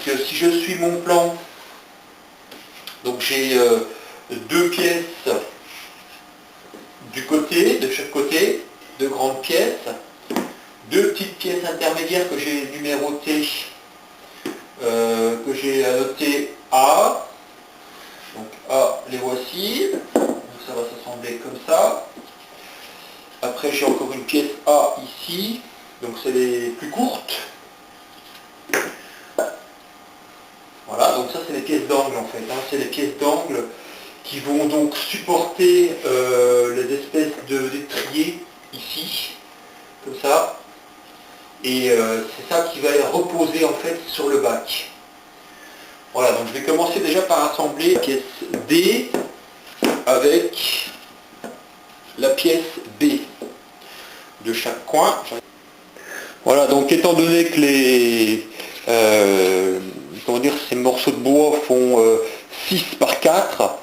que si je suis mon plan, donc j'ai deux pièces du côté, de chaque côté, deux grandes pièces, deux petites pièces intermédiaires que j'ai numérotées, que j'ai annoté A. Donc A, les voici. Donc ça va s'assembler comme ça. Après j'ai encore une pièce A ici. Donc c'est les plus courtes. Voilà, donc ça c'est les pièces d'angle en fait. Hein. C'est les pièces d'angle qui vont donc supporter les espèces d'étriers ici, comme ça. Et c'est ça qui va reposer en fait sur le bac. Voilà, donc je vais commencer déjà par assembler la pièce D avec la pièce B de chaque coin. Voilà, donc étant donné que ces morceaux de bois font 6 par 4,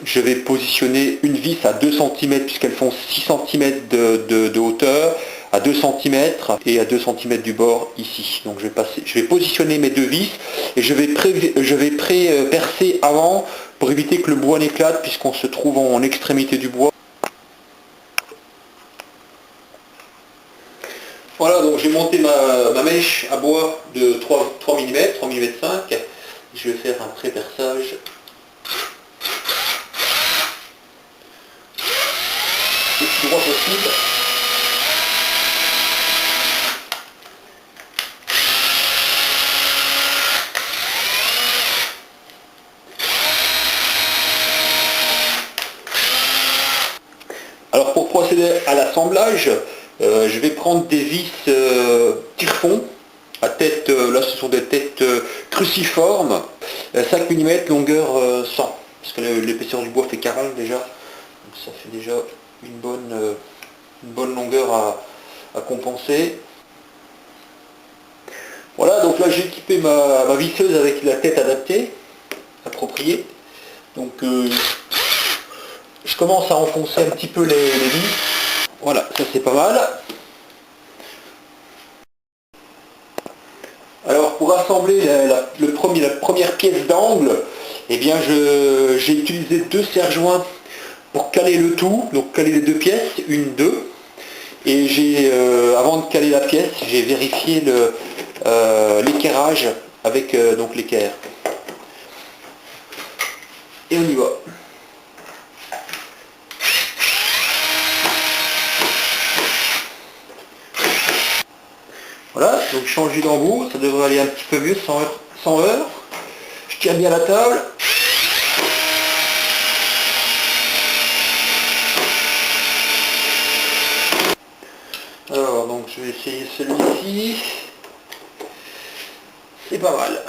je vais positionner une vis à 2 cm puisqu'elles font 6 cm de hauteur, à 2 cm et à 2 cm du bord ici. Donc je vais positionner mes deux vis et je vais percer avant pour éviter que le bois n'éclate puisqu'on se trouve en extrémité du bois. Voilà, donc j'ai monté ma mèche à bois de 3 mm, 3 mm 5. Je vais faire un pré-perçage. Le plus droit possible. Alors pour procéder à l'assemblage, je vais prendre des vis tire-fond à tête, là ce sont des têtes cruciformes, 5 mm longueur 100, parce que l'épaisseur du bois fait 40 déjà, donc ça fait déjà une bonne longueur à compenser. Voilà, donc là j'ai équipé ma visseuse avec la tête adaptée, appropriée. Donc je commence à enfoncer un petit peu les vis. Voilà, ça c'est pas mal. Alors pour assembler la première pièce d'angle, eh bien j'ai utilisé deux serre-joints pour caler le tout, donc caler les deux pièces, une, deux. Et avant de caler la pièce, j'ai vérifié l'équerrage avec donc l'équerre. Et on y va. Voilà, donc je change d'embout, ça devrait aller un petit peu mieux, sans heurts. Je tiens bien la table. Alors, donc je vais essayer celui-ci. C'est pas mal. Donc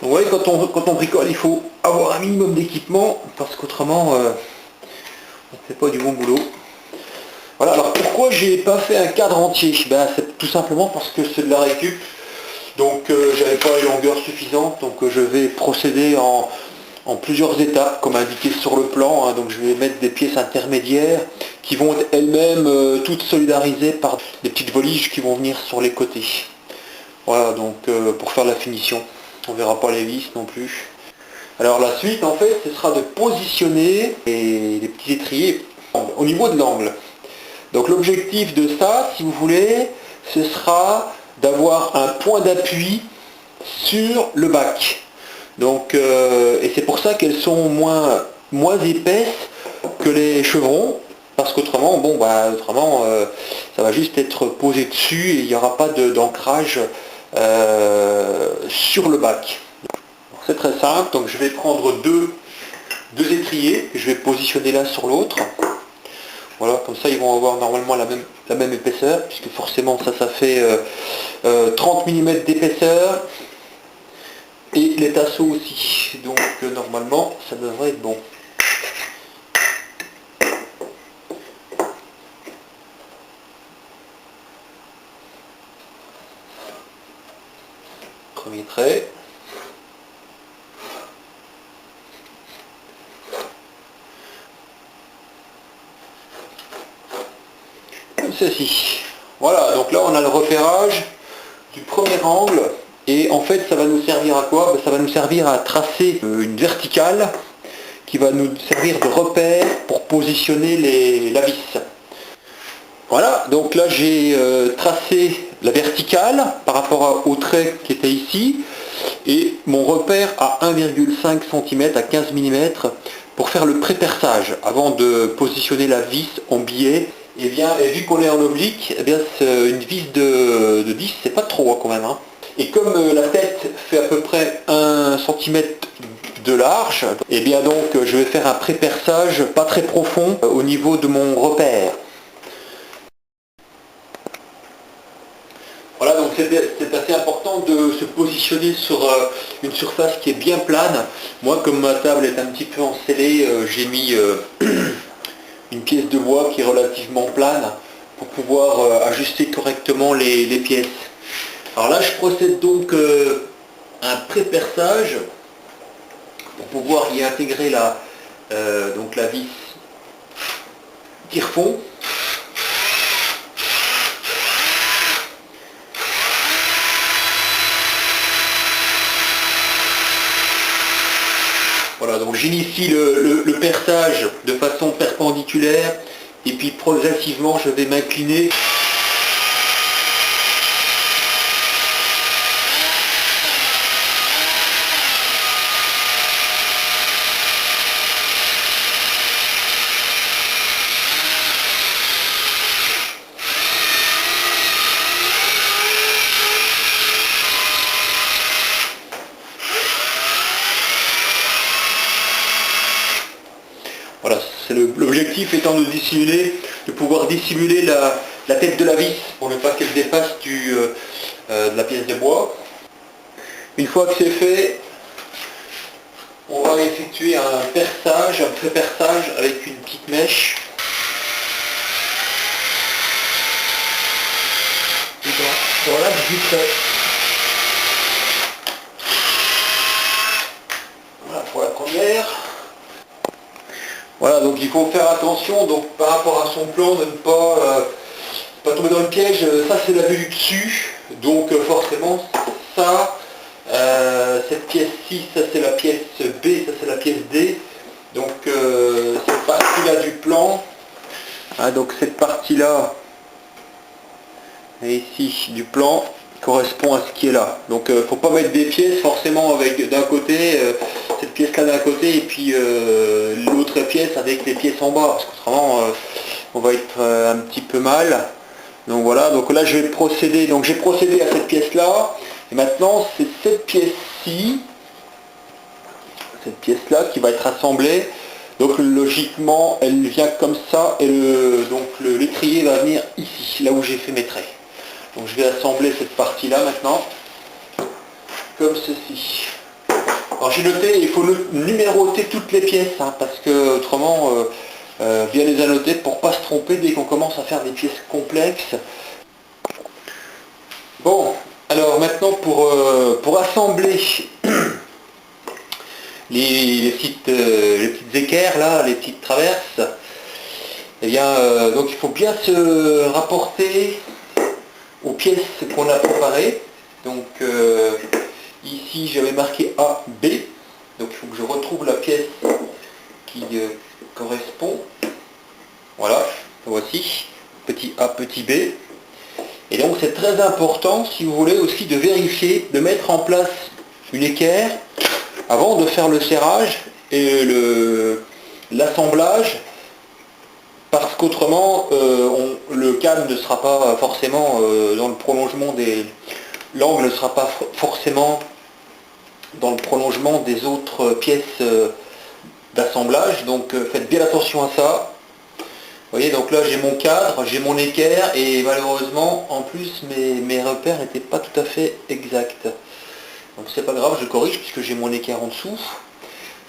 vous voyez, quand on bricole, il faut avoir un minimum d'équipement, parce qu'autrement, on ne fait pas du bon boulot. Voilà, alors pourquoi j'ai pas fait un cadre entier? C'est tout simplement parce que c'est de la récup, donc j'avais pas les longueurs suffisantes, donc je vais procéder en plusieurs étapes, comme indiqué sur le plan, hein. Donc je vais mettre des pièces intermédiaires qui vont être elles-mêmes toutes solidarisées par des petites voliges qui vont venir sur les côtés. Voilà, donc pour faire la finition, on verra pas les vis non plus. Alors la suite en fait, ce sera de positionner les petits étriers au niveau de l'angle. Donc l'objectif de ça, si vous voulez, ce sera d'avoir un point d'appui sur le bac. Donc, et c'est pour ça qu'elles sont moins épaisses que les chevrons, parce qu'autrement, ça va juste être posé dessus et il n'y aura pas d'ancrage sur le bac. C'est très simple, donc je vais prendre deux étriers que je vais positionner l'un sur l'autre. Voilà, comme ça ils vont avoir normalement la même épaisseur, puisque forcément ça fait 30 mm d'épaisseur, et les tasseaux aussi, donc normalement ça devrait être bon. Premier trait. Comme ceci. Voilà, donc là on a le repérage du premier angle Et en fait, ça va nous servir à quoi? Ça va nous servir à tracer une verticale qui va nous servir de repère pour positionner la vis. Voilà, donc là j'ai tracé la verticale par rapport au trait qui était ici, et mon repère à 1,5 cm à 15 mm pour faire le pré-perçage avant de positionner la vis en biais. Et vu qu'on est en oblique, eh bien une vis de 10, c'est pas trop quand même. Hein. Et comme la tête fait à peu près 1 cm de large, et bien donc je vais faire un pré-perçage pas très profond au niveau de mon repère. Voilà, donc c'est assez important de se positionner sur une surface qui est bien plane. Moi, comme ma table est un petit peu encellée, j'ai mis une pièce de bois qui est relativement plane pour pouvoir ajuster correctement les pièces. Alors là, je procède donc à un pré-perçage pour pouvoir y intégrer donc la vis tire-fond. Voilà, donc j'initie le perçage de façon perpendiculaire et puis progressivement je vais m'incliner. Voilà, l'objectif étant de pouvoir dissimuler la tête de la vis pour ne pas qu'elle dépasse de la pièce de bois. Une fois que c'est fait, on va effectuer un perçage, un pré-perçage avec une petite mèche. Voilà, je dis prêt. Voilà pour la première. Voilà, donc il faut faire attention donc par rapport à son plan de ne pas tomber dans le piège. Ça c'est la vue du dessus, donc forcément ça, cette pièce-ci, ça c'est la pièce B, ça c'est la pièce D. Donc cette partie-là du plan, hein, donc cette partie-là et ici du plan correspond à ce qui est là. Donc faut pas mettre des pièces forcément avec d'un côté cette pièce là d'un côté et puis l'autre pièce avec les pièces en bas, parce qu'autrement on va être un petit peu mal. Donc voilà, donc là je vais procéder, donc j'ai procédé à cette pièce là, et maintenant c'est cette pièce-ci, cette pièce là qui va être assemblée. Donc logiquement elle vient comme ça et donc l'étrier va venir ici, là où j'ai fait mes traits. Donc je vais assembler cette partie-là maintenant, comme ceci. Alors j'ai noté, il faut numéroter toutes les pièces, hein, parce que autrement, bien les annoter pour ne pas se tromper dès qu'on commence à faire des pièces complexes. Bon, alors maintenant pour assembler les petites équerres, là, les petites traverses, eh bien, donc il faut bien se rapporter aux pièces qu'on a préparées. Donc ici j'avais marqué A, B, donc il faut que je retrouve la pièce qui correspond. Voilà, voici, petit A, petit B. Et donc c'est très important, si vous voulez, aussi de vérifier, de mettre en place une équerre avant de faire le serrage et l'assemblage, parce qu'autrement le cadre ne sera pas forcément dans le prolongement l'angle ne sera pas forcément dans le prolongement des autres pièces d'assemblage, donc faites bien attention à ça. Vous voyez, donc là j'ai mon cadre, j'ai mon équerre, et malheureusement en plus mes repères n'étaient pas tout à fait exacts. Donc c'est pas grave, je corrige puisque j'ai mon équerre en dessous.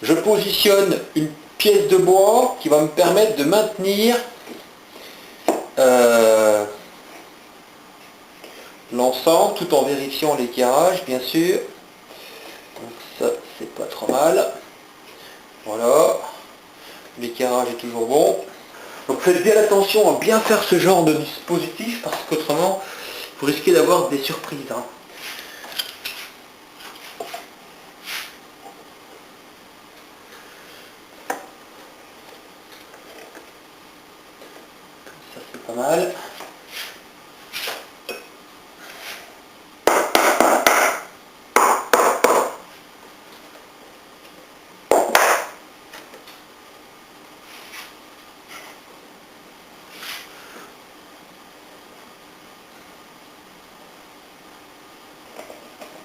Je positionne une pièce de bois qui va me permettre de maintenir l'ensemble tout en vérifiant l'équerrage bien sûr. Donc ça c'est pas trop mal. Voilà, l'équerrage est toujours bon. Donc faites bien attention à bien faire ce genre de dispositif parce qu'autrement vous risquez d'avoir des surprises. Hein. pas mal.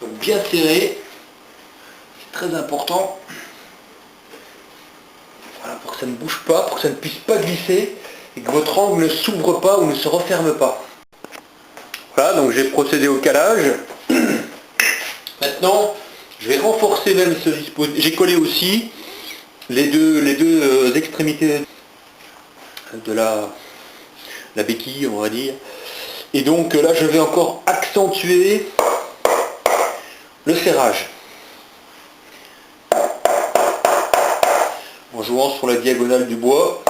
Donc bien serré, c'est très important. Voilà, pour que ça ne bouge pas, pour que ça ne puisse pas glisser et que votre angle ne s'ouvre pas ou ne se referme pas. Voilà, donc j'ai procédé au calage. Maintenant, je vais renforcer même ce dispositif. J'ai collé aussi les deux extrémités de la béquille, on va dire. Et donc là, je vais encore accentuer le serrage. En jouant sur la diagonale du bois.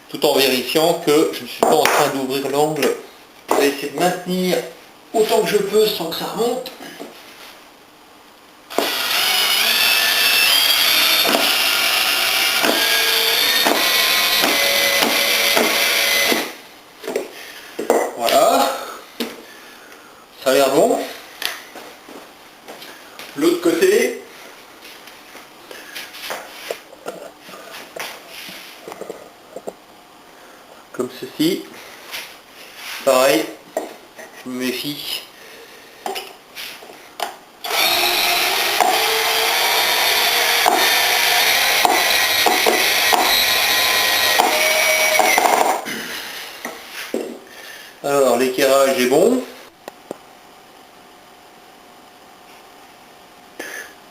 Tout en vérifiant que je ne suis pas en train d'ouvrir l'angle. Je vais essayer de maintenir autant que je peux sans que ça remonte. Voilà. Ça a l'air bon. L'autre côté. Comme ceci. Pareil. Je me méfie. Alors l'équerrage est bon.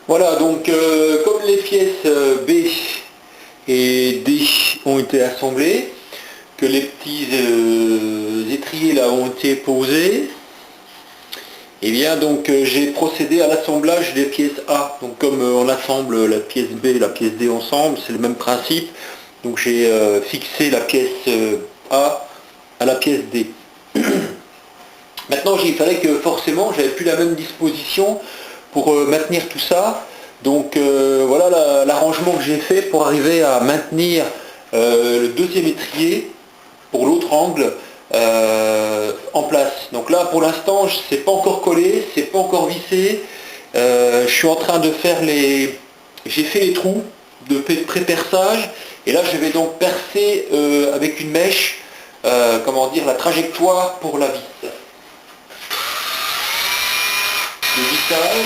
Voilà, donc comme les pièces B et D ont été assemblées, que les petits étriers là ont été posés, et bien donc j'ai procédé à l'assemblage des pièces A. Donc comme on assemble la pièce B et la pièce D ensemble, c'est le même principe. Donc j'ai fixé la pièce A à la pièce D. Maintenant il fallait que forcément j'avais plus la même disposition pour maintenir tout ça. Donc voilà l'arrangement que j'ai fait pour arriver à maintenir le deuxième étrier pour l'autre angle en place. Donc là pour l'instant c'est pas encore collé, c'est pas encore vissé. Je suis en train de faire j'ai fait les trous de pré-perçage et là je vais donc percer avec une mèche comment dire la trajectoire pour la vis. Le vissage.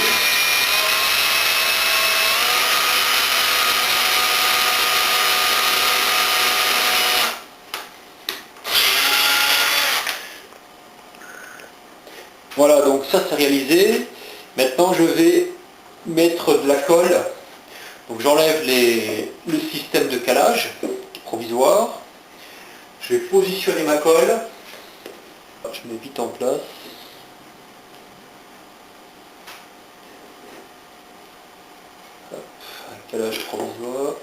Voilà, donc ça c'est réalisé. Maintenant je vais mettre de la colle. Donc j'enlève le système de calage provisoire. Je vais positionner ma colle. Je mets vite en place. Hop, un calage provisoire.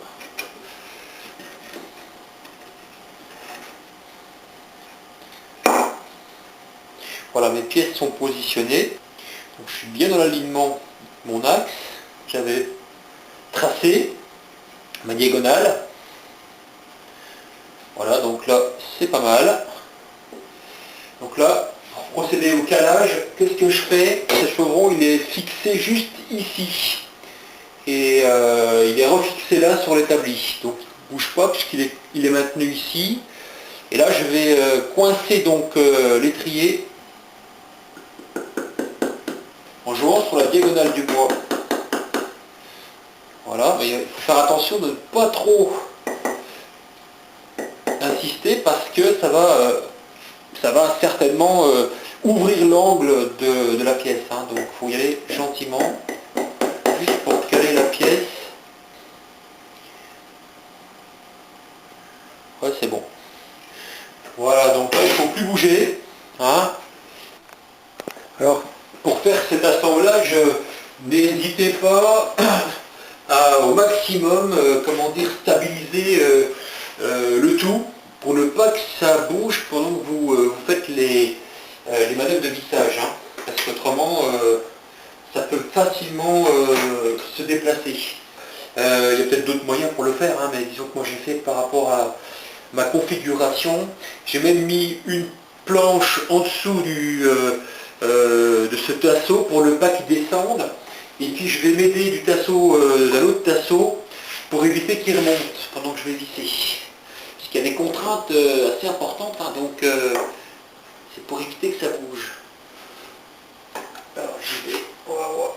Voilà, mes pièces sont positionnées. Donc, je suis bien dans l'alignement de mon axe. J'avais tracé ma diagonale. Voilà, donc là, c'est pas mal. Donc là, pour procéder au calage, qu'est-ce que je fais? Ce chevron, il est fixé juste ici. Et il est refixé là sur l'établi. Donc il ne bouge pas puisqu'il est maintenu ici. Et là, je vais coincer donc l'étrier en jouant sur la diagonale du bois. Voilà, mais il faut faire attention de ne pas trop insister parce que ça va certainement ouvrir l'angle de la pièce. Hein. Donc il faut y aller gentiment, juste pour caler la pièce. Ouais, c'est bon. Voilà, donc là il ne faut plus bouger. Hein. Alors, pour faire cet assemblage, n'hésitez pas à au maximum, comment dire, stabiliser le tout pour ne pas que ça bouge pendant que vous faites les manœuvres de vissage. Hein, parce qu'autrement, ça peut facilement se déplacer. Il y a peut-être d'autres moyens pour le faire, hein, mais disons que moi j'ai fait par rapport à ma configuration. J'ai même mis une planche en dessous de ce tasseau pour ne pas qu'il descende. Et puis je vais m'aider du tasseau, d'un autre tasseau, pour éviter qu'il remonte pendant que je vais visser. Puisqu'il y a des contraintes assez importantes, hein, donc c'est pour éviter que ça bouge. Alors j'y vais, on va voir.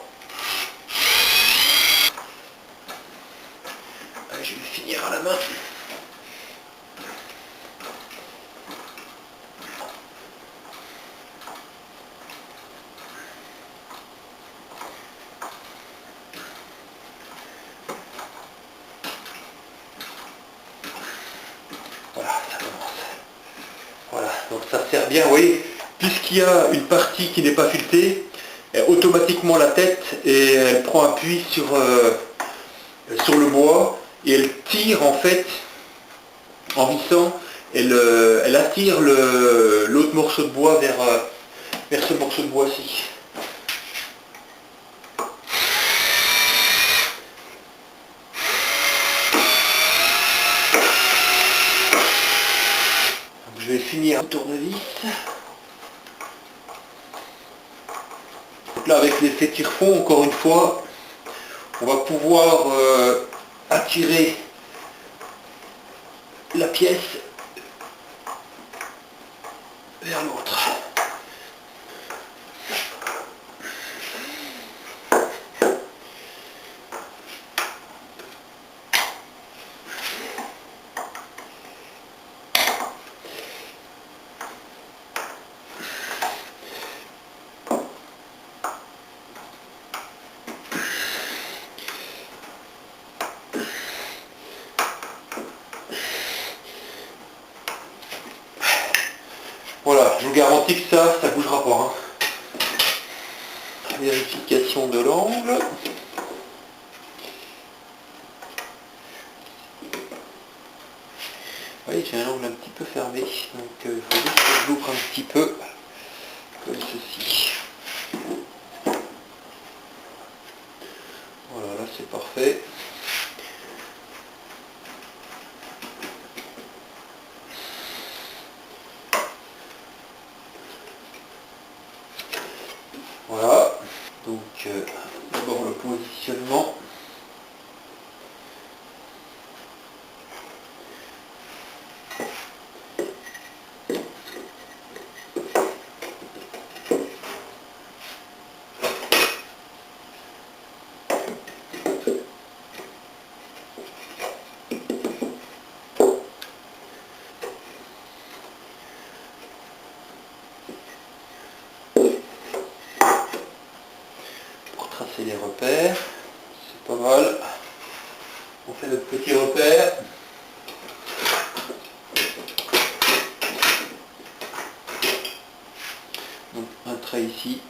Je vais finir à la main. Voilà, ça commence. Voilà, donc ça sert bien, vous voyez, puisqu'il y a une partie qui n'est pas filetée, automatiquement la tête, et elle prend appui sur le bois, et elle tire en fait, en vissant, elle attire l'autre morceau de bois vers ce morceau de bois-ci. Je vais finir un tournevis. Donc là, avec l'effet tire-fond, encore une fois, on va pouvoir attirer la pièce vers l'autre. Voilà, je vous garantis que ça ne bougera pas. Hein. Vérification de l'angle. Oui, j'ai un angle un petit peu fermé, donc il faut juste que je l'ouvre un petit peu, comme ceci. Voilà, là c'est parfait. Voilà, donc d'abord le positionnement. Pour tracer les repères, c'est pas mal. On fait notre petit repère. Donc un trait ici,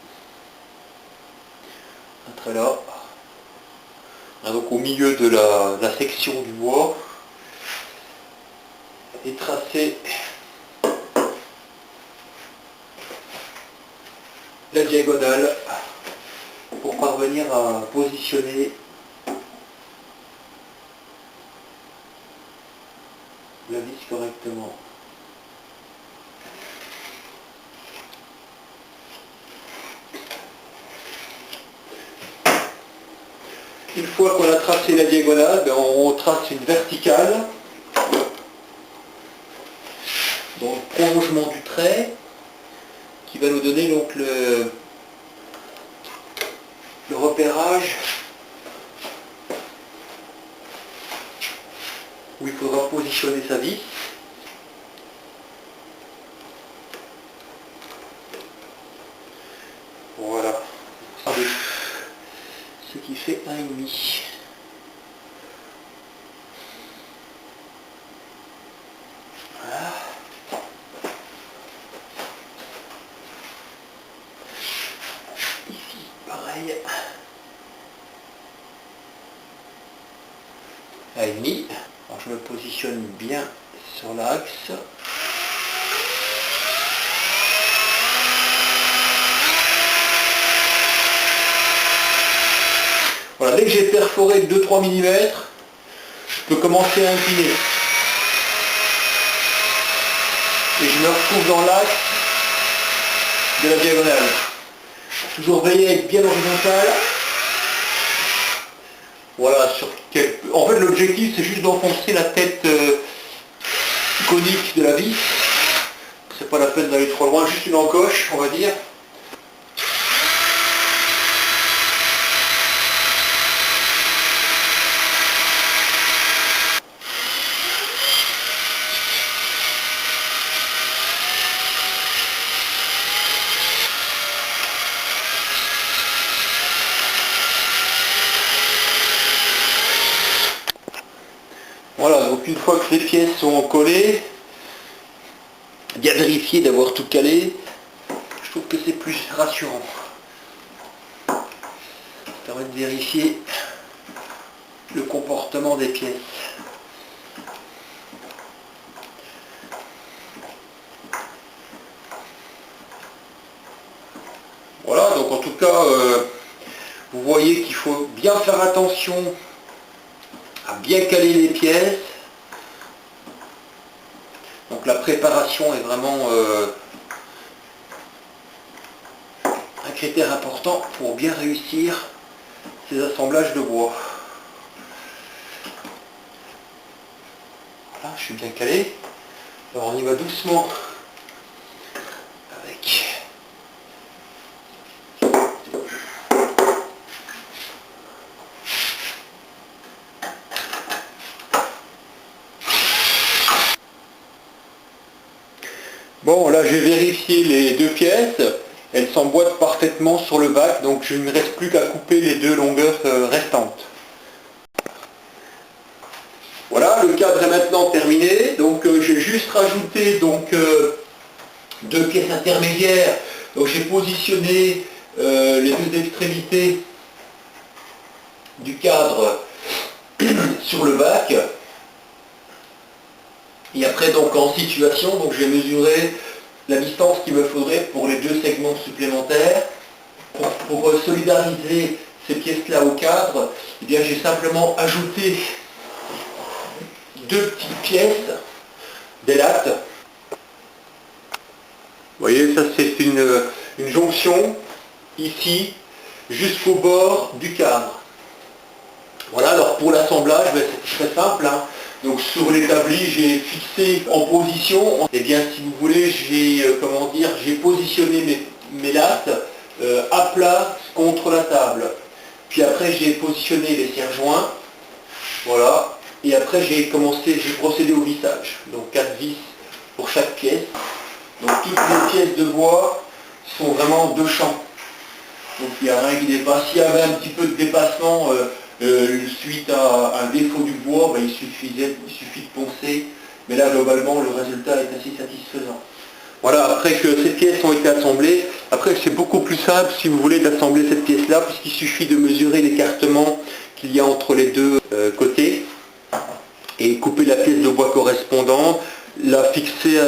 un trait là. Donc au milieu de la section du bois, et tracer la diagonale pour parvenir à positionner la vis correctement. Une fois qu'on a tracé la diagonale, on trace une verticale dans le prolongement du trait qui va nous donner donc le repérage où il faudra positionner sa vis. Voilà. Ce qui fait 1,5. Voilà. Ici, pareil. 1,5. Alors je me positionne bien sur l'axe. Voilà, dès que j'ai perforé 2-3 mm, je peux commencer à incliner. Et je me retrouve dans l'axe de la diagonale. Toujours veiller à être bien horizontal. Voilà, en fait l'objectif c'est juste d'enfoncer la tête conique de la vis. C'est pas la peine d'aller trop loin, juste une encoche, on va dire. Voilà, donc une fois que les pièces sont collées, bien vérifier d'avoir tout calé. Je trouve que c'est plus rassurant. Ça permet de vérifier le comportement des pièces. Voilà, donc en tout cas, vous voyez qu'il faut bien faire attention à bien caler les pièces. Donc la préparation est vraiment un critère important pour bien réussir ces assemblages de bois. Voilà, je suis bien calé. Alors on y va doucement avec. Bon, là j'ai vérifié les deux pièces, elles s'emboîtent parfaitement sur le bac, donc je ne me reste plus qu'à couper les deux longueurs restantes. Voilà, le cadre est maintenant terminé, donc j'ai juste rajouté deux pièces intermédiaires. Donc j'ai positionné les deux extrémités du cadre sur le bac. Et après donc en situation, donc j'ai mesuré la distance qu'il me faudrait pour les deux segments supplémentaires. Pour solidariser ces pièces-là au cadre, eh bien j'ai simplement ajouté deux petites pièces, des lattes. Vous voyez, ça c'est une jonction ici jusqu'au bord du cadre. Voilà, alors pour l'assemblage, ben, c'est très simple, hein. Donc sur l'établi, j'ai fixé en position, et bien si vous voulez, j'ai positionné mes lattes à plat contre la table. Puis après j'ai positionné les serre-joints, voilà, et après j'ai procédé au vissage. Donc 4 vis pour chaque pièce. Donc toutes les pièces de bois sont vraiment de champ. Donc il n'y a rien qui dépasse. S'il y avait un petit peu de dépassement suite à un défaut du bois, ben, il suffit de poncer. Mais là globalement le résultat est assez satisfaisant. Voilà, après que ces pièces ont été assemblées, après c'est beaucoup plus simple si vous voulez d'assembler cette pièce-là, puisqu'il suffit de mesurer l'écartement qu'il y a entre les deux côtés et couper la pièce de bois correspondante, la fixer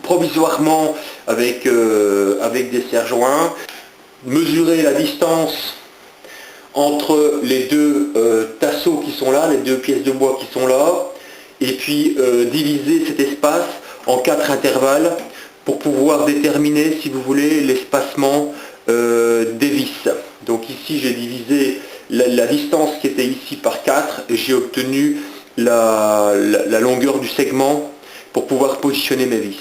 provisoirement avec des serre-joints, mesurer la distance entre les deux tasseaux qui sont là, les deux pièces de bois qui sont là, et puis diviser cet espace en 4 intervalles pour pouvoir déterminer, si vous voulez, l'espacement des vis. Donc ici j'ai divisé la distance qui était ici par 4 et j'ai obtenu la longueur du segment pour pouvoir positionner mes vis.